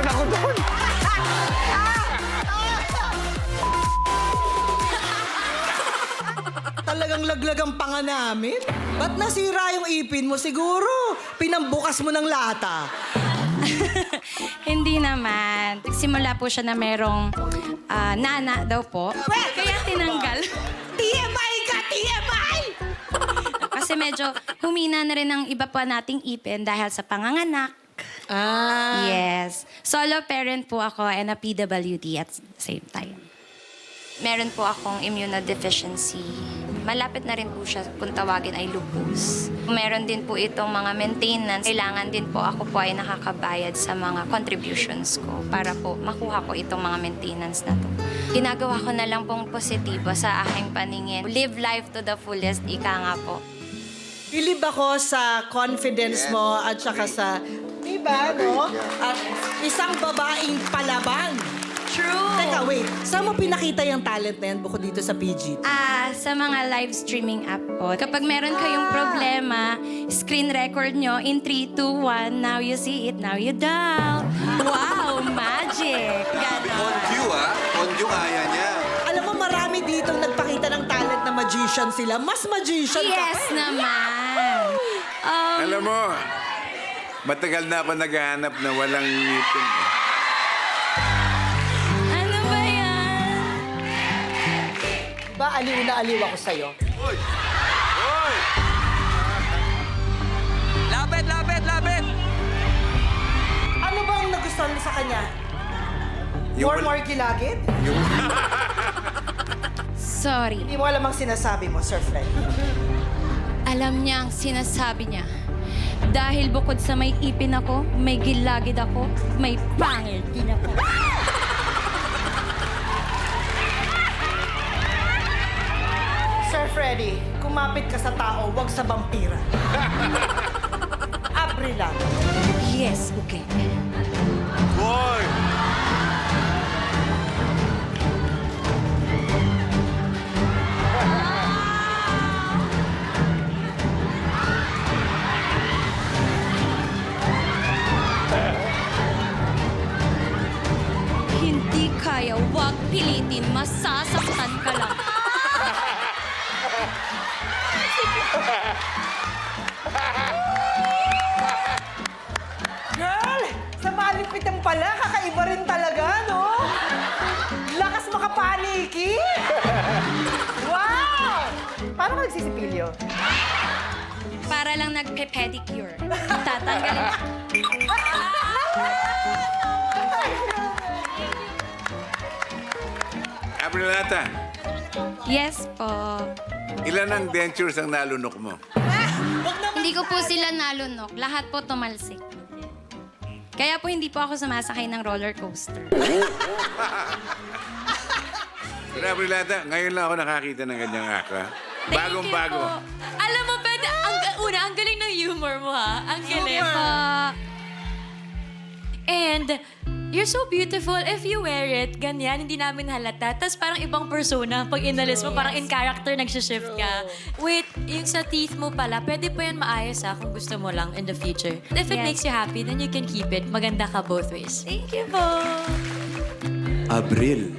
naman ako doon. Talagang laglag ang panga namin. Ba't nasira yung ipin mo? Siguro, pinambukas mo ng lata. Hindi naman. Simula po siya na merong nana daw po. Kaya tinanggal. TMI ka! TMI! Kasi medyo humina na rin ang iba pa nating ipin dahil sa panganganak. Yes. Solo parent po ako and a PWD at the same time. Meron po akong immunodeficiency. Malapit na rin po siya kung tawagin ay lupus. Meron din po itong mga maintenance. Kailangan din po ako po ay nakakabayad sa mga contributions ko para po makuha ko itong mga maintenance na to. Ginagawa ko na lang pong positibo sa aking paningin. Live life to the fullest, ika nga po. Bilib ako sa confidence mo at saka sa, diba, no? At isang babaeng palaban. True! Teka, wait. Saan mo pinakita yung talent na yan bukod dito sa PG? Sa mga live streaming app po. Kapag meron kayong problema, screen record nyo in 3, 2, 1, now you see it, now you don't. Wow, magic! Ganon. On cue, ah. On cue, kaya niya. Alam mo, marami ditong nagpakita ng talent na magician sila. Mas magician ka Yes pa. naman! Alam mo, matagal na ako naghahanap na walang ngipin. Ano ba yan? Ba, aliw na aliw ako sa'yo. Hoy! Hoy! Lapit, lapit, lapit! Ano ba ang nagustuhan mo sa kanya? Yung More gilagid? Sorry. Hindi mo alam ang sinasabi mo, Sir Fred. Alam niya ang sinasabi niya. Dahil bukod sa may ipin ako, may gilagid ako, may pangil din ako. Sir Freddy, kumapit ka sa tao, wag sa vampira. April lang. Yes, okay. Hoy! Hindi kaya, wag pilitin, masasaktan ka lang. Girl, sa malipitan pala, kakaiba rin talaga, no? Lakas makapaniki! Wow! Paano ka nagsisipilyo? Para lang nagpe-pedicure. Tatanggalin. Aprilata, Yes po. ilan ang dentures ang nalunok mo? Hindi ko po sila nalunok. Lahat po tumalsik. Kaya po hindi po ako sumasakay ng roller coaster. Pero Aprilata, ngayon lang ako nakakita ng ganyang aka. Bagong-bago. Alam mo, pwede, ang galing ng humor mo, ha? Ang galing. And you're so beautiful. If you wear it, ganyan, hindi namin halata. Tapos parang ibang persona. Pag inalis mo, parang in character nagsishift ka. Wait, yung sa teeth mo pala, pwede po yan maayos, ha, kung gusto mo lang in the future. If it Yes. makes you happy, then you can keep it. Maganda ka both ways. Thank you po. Abril,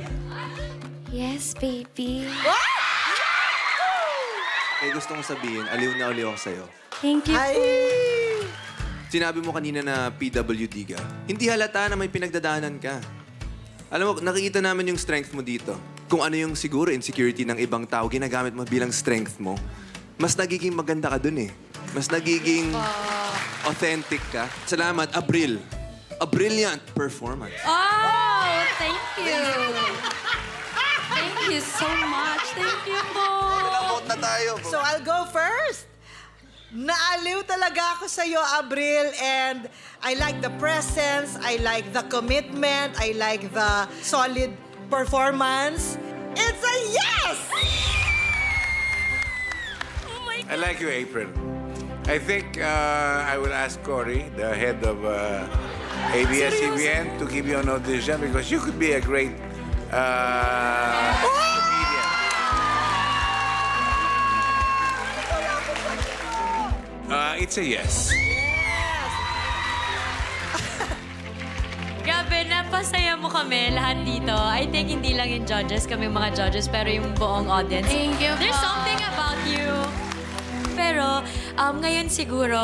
Yes, baby. may gusto kong sabihin, aliw na aliw ako sa'yo. Thank you Ay! po. Sinabi mo kanina na PWD ka. Hindi halata na may pinagdadaanan ka. Alam mo, nakikita namin yung strength mo dito. Kung ano yung siguro insecurity ng ibang tao, ginagamit mo bilang strength mo. Mas nagiging maganda ka dun eh. Mas nagiging authentic ka. Salamat, Abril. A brilliant performance. Oh, thank you. Thank you so much. Thank you po. Na tayo. So I'll go first. Naaliw talaga ako sa'yo, Abril, and I like the presence, I like the commitment, I like the solid performance. It's a yes! I like you, April. I think I will ask Cory, the head of ABS-CBN, to give you an audition because you could be a great comedian. It's a yes. Grabe napasaya mo kami lahat dito. I think hindi lang yung judges, kami mga judges, pero yung buong audience. Thank you There's po. something about you. Pero ngayon siguro,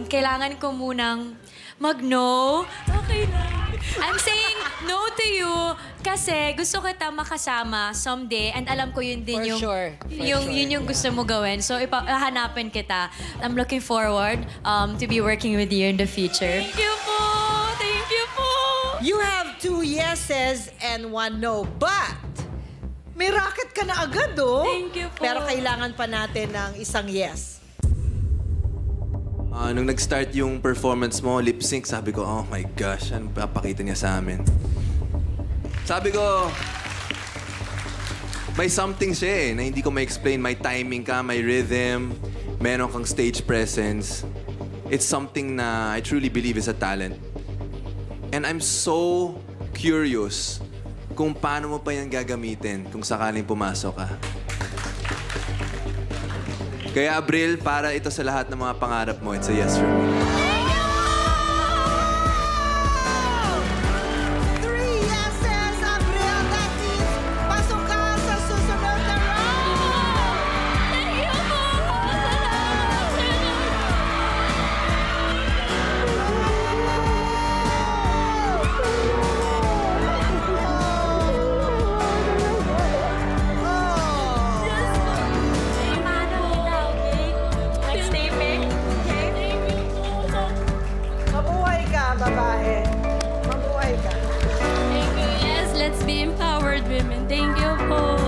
kailangan ko munang mag-no. Okay lang. I'm saying no to you kasi gusto kita makasama someday and alam ko yun din For yung, sure. yun yung gusto mo gawin. So, hanapin kita. I'm looking forward to be working with you in the future. Thank you po! Thank you po! You have 2 yeses and 1 no, but may racket ka na agad, oh. Thank you po. Pero kailangan pa natin ng isang yes. Nung nag-start yung performance mo, lip sync, sabi ko, oh my gosh, ano papakita niya sa amin? Sabi ko, may something siya na hindi ko ma-explain. May timing ka, may rhythm, meron kang stage presence. It's something na I truly believe is a talent. And I'm so curious kung paano mo pa yan gagamitin kung sakaling pumasok ka. Kaya Abril, para ito sa lahat ng mga pangarap mo, it's a yes for me. 3 yeses, Abril. That means pasok ka sa susunod na round. Thank you po! Next taping, okay? Mabuhay ka, babae. Mabuhay ka. Thank you. Yes, let's be empowered women. Thank you po.